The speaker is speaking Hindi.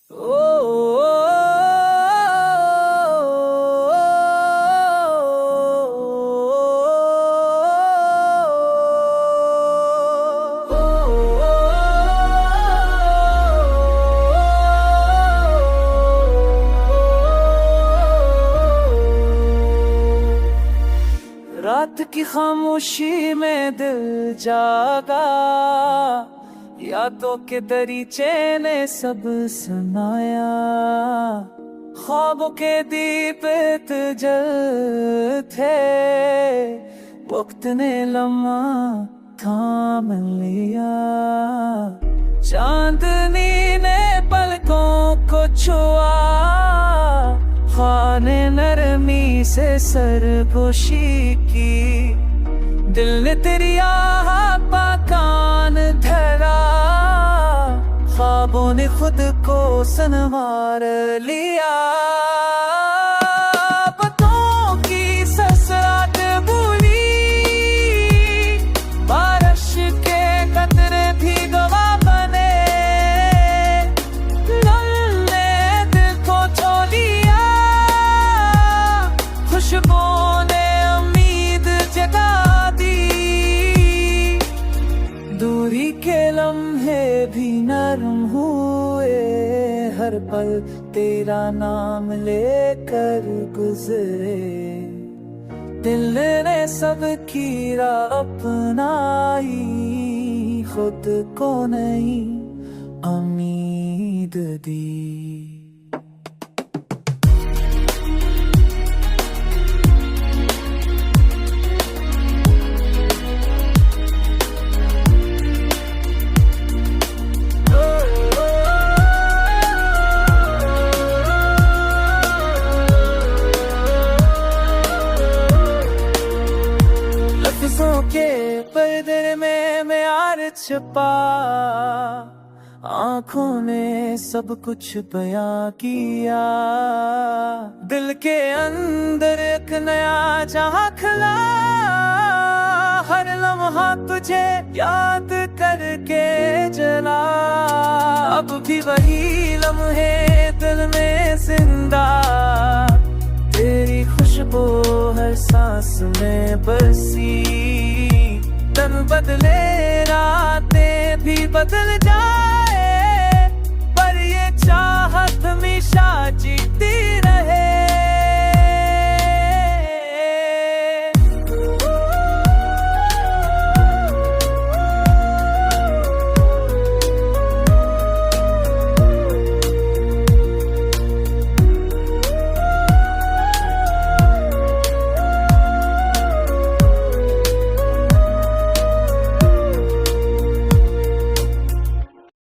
रात की खामोशी में दिल जागा, यादों के दरीचे ने सब सुनाया। ख्वाबों के दीप जल थे, वक्त ने लम्हा थाम लिया। चांदनी ने पलकों को छुआ, खाने नरमी से सरगोशी की। दिल ने तेरी आहट कान धरा, ख्वाबों ने खुद को संवार लिया। बातों की ससराहट भूली, बारिश के कतरे भी गवाह बने। ने दिल को छो लिया, खुशबुओं ने उम्मीद जगा दी। दूरी के लम्हे भी नरम हुए, हर पल तेरा नाम लेकर गुजरे। दिल ने सबकी राह अपनाई, खुद को नहीं उम्मीद दी। के पर्दे में प्यार छुपा, आंखों ने सब कुछ बयां किया। दिल के अंदर एक नया जहां खिला, हर लम्हा तुझे याद करके जला। अब भी वही लम्हे दिल में जिंदा, तेरी खुशबू हर सांस में बसी। दिन बदले रातें भी बदल जा।